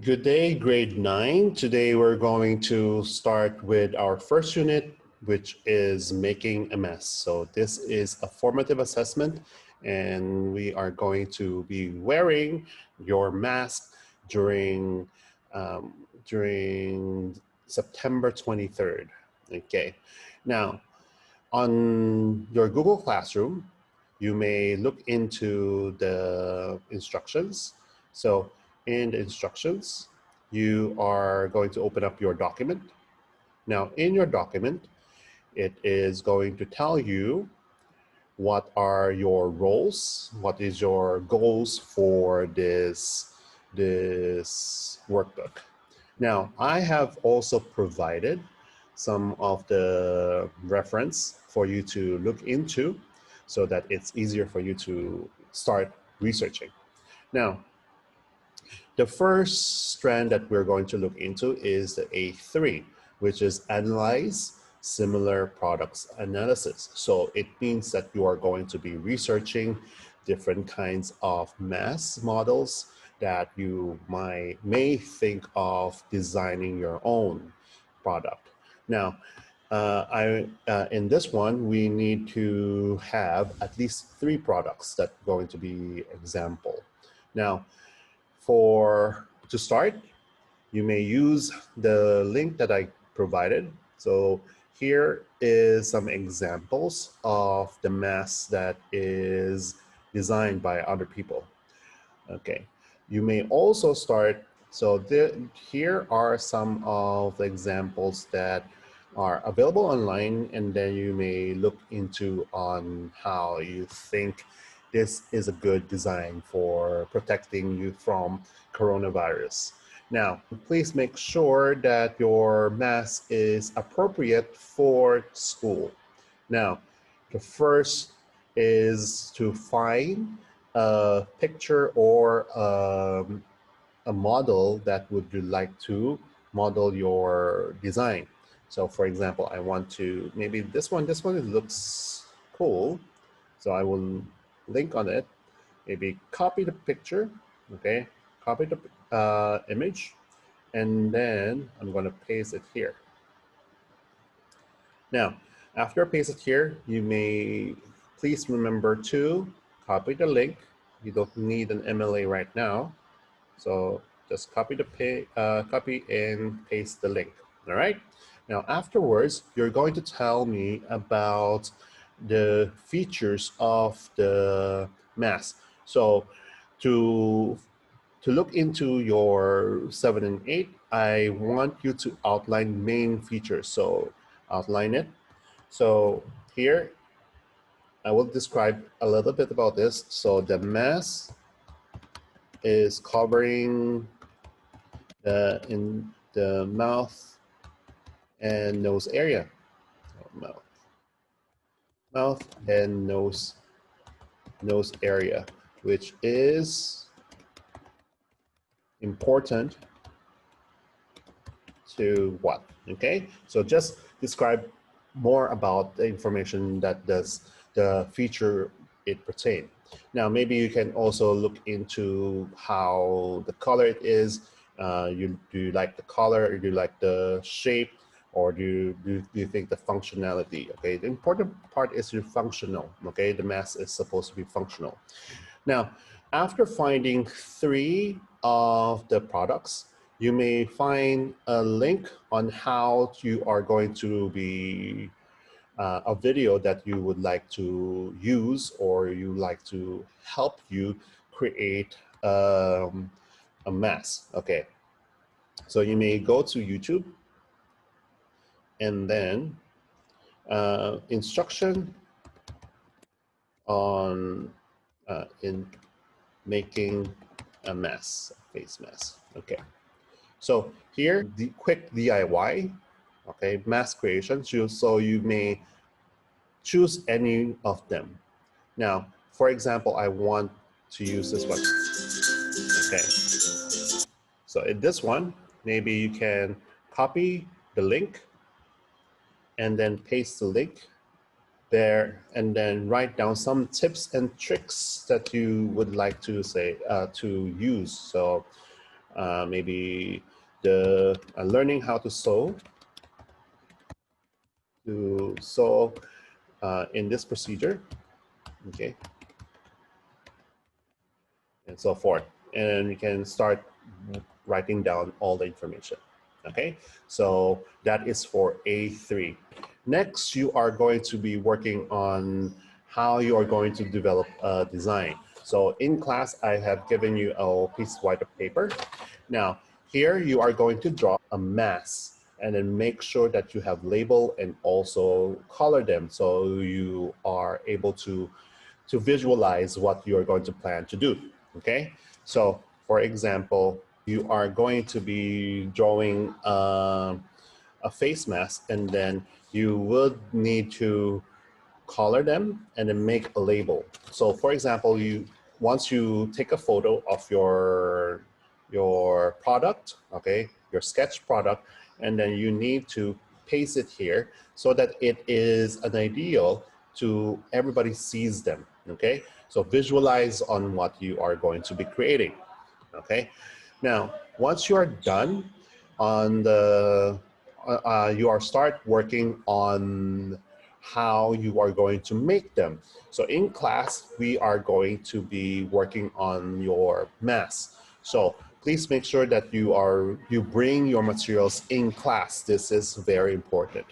Good day, grade 9. Today we're going to start with our first unit, which is making a mess. So this is a formative assessment, and we are going to be wearing your mask during, during September 23rd. Okay. Now, on your Google Classroom, you may look into the instructions. So in the instructions, you are going to open up your document. Now in your document, it is going to tell you what are your roles, what is your goals for this workbook. Now I have also provided some of the reference for you to look into so that it's easier for you to start researching. Now, the first strand that we're going to look into is the A3, which is analyze similar products analysis. So it means that you are going to be researching different kinds of mass models that you may think of designing your own product. Now, in this one, we need to have at least 3 products that are going to be example. Now, to start, you may use the link that I provided. So here is some examples of the mass that is designed by other people. Okay, you may also start, so here are some of the examples that are available online, and then you may look into on how you think this is a good design for protecting you from coronavirus. Now, please make sure that your mask is appropriate for school. Now, the first is to find a picture or a model that would you like to model your design. So for example, I want to, maybe this one looks cool. So I will link on it, maybe copy the picture, okay? Copy the image, and then I'm gonna paste it here. Now, after I paste it here, you may please remember to copy the link. You don't need an MLA right now. So just copy and paste the link, all right? Now afterwards, you're going to tell me about the features of the mask. So to look into your 7 and 8, I want you to outline main features. So outline it. So here, I will describe a little bit about this. So the mask is covering in the mouth and nose area. Mouth and nose area, which is important to what? Okay, so just describe more about the information that does the feature it pertain. Now, maybe you can also look into how the color it is. Do you like the color, or do you like the shape, or do you think the functionality? Okay, the important part is your functional. Okay, the mask is supposed to be functional. Now, after finding 3 of the products, you may find a link on how you are going to be a video that you would like to use, or you like to help you create a mask. Okay, so you may go to YouTube, and then instruction on in making a mask, face mask. Okay, so here the quick DIY, okay, mask creation. So you may choose any of them. Now, for example, I want to use this one. Okay, so in this one, maybe you can copy the link and then paste the link there, and then write down some tips and tricks that you would like to say to use. So maybe the learning how to sew, in this procedure, okay, and so forth. And you can start writing down all the information. Okay, so that is for A3. Next, you are going to be working on how you are going to develop a design. So in class, I have given you a piece of white paper. Now, here you are going to draw a mass and then make sure that you have label and also color them so you are able to visualize what you're going to plan to do, okay? So for example, you are going to be drawing a face mask, and then you would need to color them and then make a label. So for example, once you take a photo of your product, okay, your sketch product, and then you need to paste it here so that it is an ideal to everybody sees them, okay? So visualize on what you are going to be creating, okay? Now, once you are done on you are start working on how you are going to make them. So in class, we are going to be working on your mass. So please make sure that you bring your materials in class. This is very important.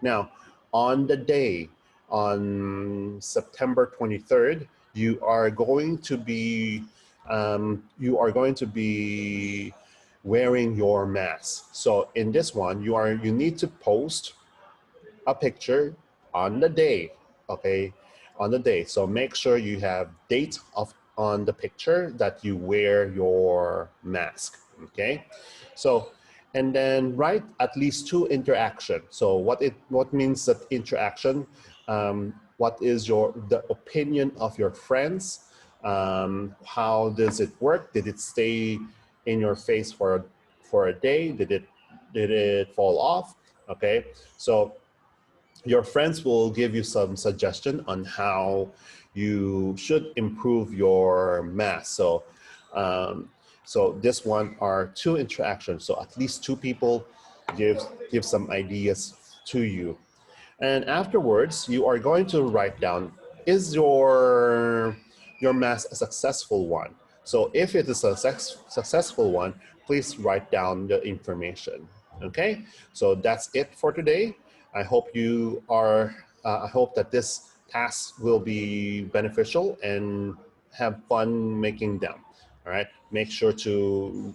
Now, on the day, on September 23rd, you are going to be wearing your mask. So in this one, you need to post a picture on the day, okay, on the day. So make sure you have date on the picture that you wear your mask, okay? So, and then write at least 2 interaction. So what means that interaction? What is the opinion of your friends? How does it work? Did it stay in your face for a day? Did it fall off? Okay, so your friends will give you some suggestion on how you should improve your math. So, so this one are 2 interactions. So at least 2 people give some ideas to you. And afterwards, you are going to write down, is your math a successful one? So if it is a successful one, please write down the information. Okay, so that's it for today. I hope I hope that this task will be beneficial and have fun making them. All right, make sure to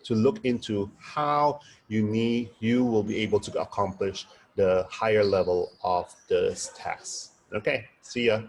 look into how you will be able to accomplish the higher level of this task. Okay, see ya.